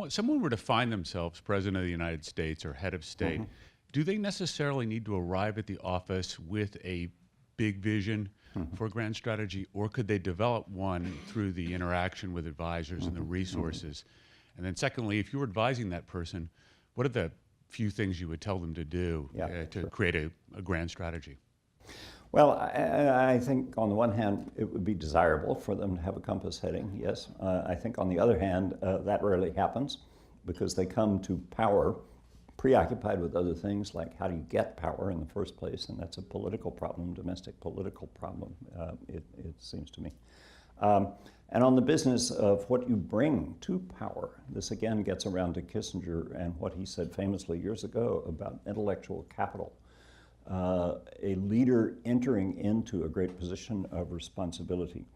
someone were to find themselves president of the United States or head of state, do they necessarily need to arrive at the office with a big vision for a grand strategy, or could they develop one through the interaction with advisors and the resources? And then secondly, if you were advising that person, what are the few things you would tell them to do to create a grand strategy? Well, I think on the one hand, it would be desirable for them to have a compass heading, yes. I think on the other hand, that rarely happens because they come to power preoccupied with other things like how do you get power in the first place, and that's a political problem, domestic political problem, it seems to me. And on the business of what you bring to power, this again gets around to Kissinger and what he said famously years ago about intellectual capital. A leader entering into a great position of responsibility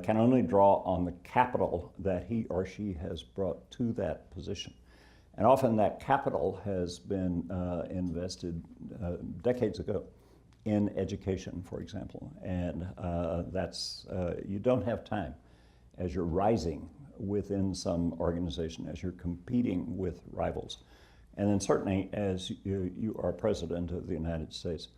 can only draw on the capital that he or she has brought to that position. And often that capital has been invested decades ago in education, for example. And you don't have time as you're rising within some organization, as you're competing with rivals. And then certainly as you are president of the United States,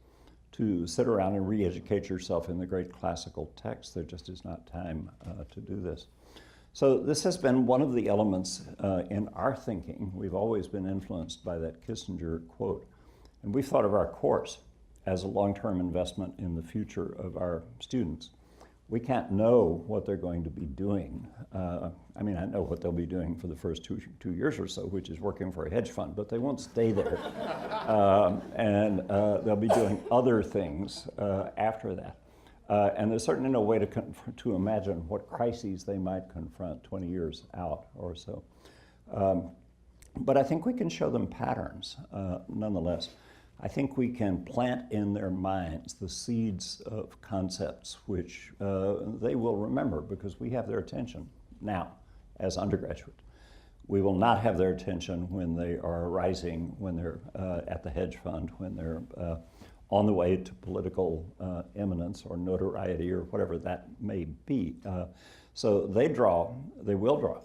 to sit around and re-educate yourself in the great classical text, there just is not time to do this. So this has been one of the elements in our thinking. We've always been influenced by that Kissinger quote. And we've thought of our course as a long-term investment in the future of our students. We can't know what they're going to be doing. I mean, I know what they'll be doing for the first two years or so, which is working for a hedge fund, but they won't stay there. And they'll be doing other things after that. And there's certainly no way to imagine what crises they might confront 20 years out or so. But I think we can show them patterns nonetheless. I think we can plant in their minds the seeds of concepts which they will remember because we have their attention now as undergraduate. We will not have their attention when they are rising, when they're at the hedge fund, when they're on the way to political eminence or notoriety or whatever that may be. So they will draw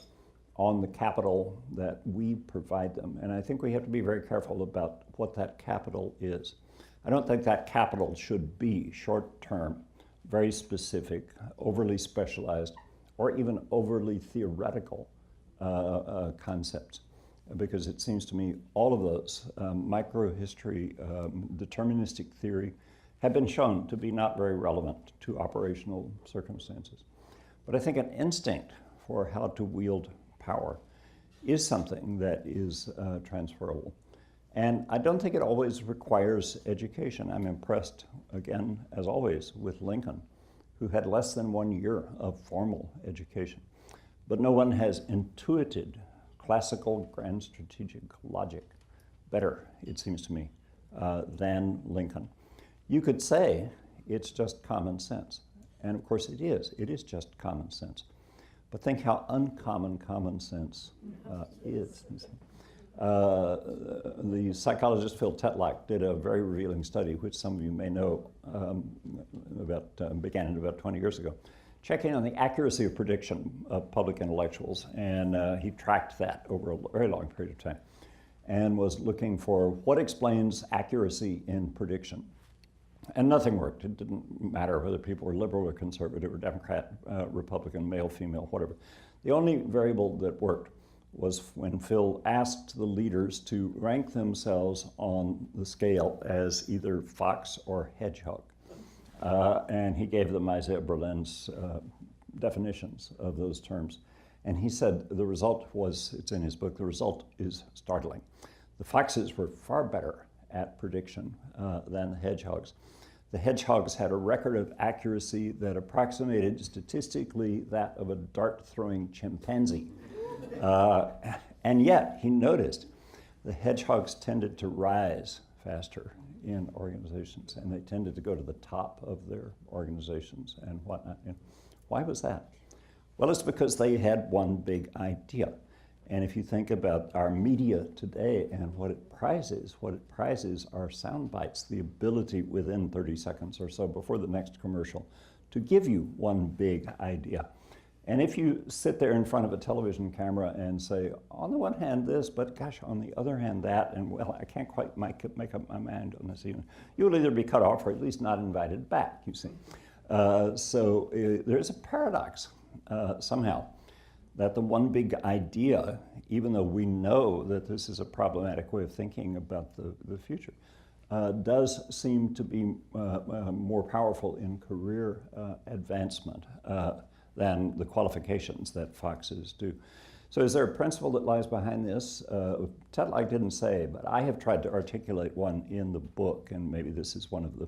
on the capital that we provide them. And I think we have to be very careful about what that capital is. I don't think that capital should be short-term, very specific, overly specialized, or even overly theoretical concepts. Because it seems to me all of those, microhistory, deterministic theory, have been shown to be not very relevant to operational circumstances. But I think an instinct for how to wield power is something that is transferable. And I don't think it always requires education. I'm impressed, again, as always, with Lincoln, who had less than 1 year of formal education. But no one has intuited classical grand strategic logic better, it seems to me, than Lincoln. You could say it's just common sense. And of course it is just common sense. But think how uncommon common sense is. The psychologist Phil Tetlock did a very revealing study, which some of you may know began about 20 years ago, checking on the accuracy of prediction of public intellectuals. And he tracked that over a very long period of time and was looking for what explains accuracy in prediction. And nothing worked. It didn't matter whether people were liberal or conservative or Democrat, Republican, male, female, whatever. The only variable that worked was when Phil asked the leaders to rank themselves on the scale as either fox or hedgehog. And he gave them Isaiah Berlin's definitions of those terms. And he said the result was, it's in his book, the result is startling. The foxes were far better at prediction than the hedgehogs. The hedgehogs had a record of accuracy that approximated statistically that of a dart-throwing chimpanzee. And yet, he noticed the hedgehogs tended to rise faster in organizations, and they tended to go to the top of their organizations and whatnot. And why was that? Well, it's because they had one big idea. And if you think about our media today and what it prizes are sound bites, the ability within 30 seconds or so before the next commercial to give you one big idea. And if you sit there in front of a television camera and say, on the one hand this, but gosh, on the other hand that, and well, I can't quite make up my mind on this even, you'll either be cut off or at least not invited back, you see. So there's a paradox somehow that the one big idea, even though we know that this is a problematic way of thinking about the future, does seem to be more powerful in career advancement than the qualifications that foxes do. So is there a principle that lies behind this? Tetlock didn't say, but I have tried to articulate one in the book, and maybe this is one of the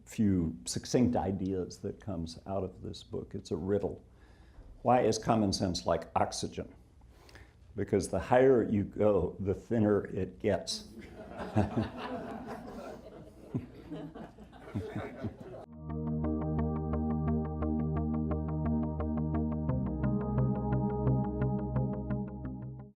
few succinct ideas that comes out of this book. It's a riddle. Why is common sense like oxygen? Because the higher you go, the thinner it gets.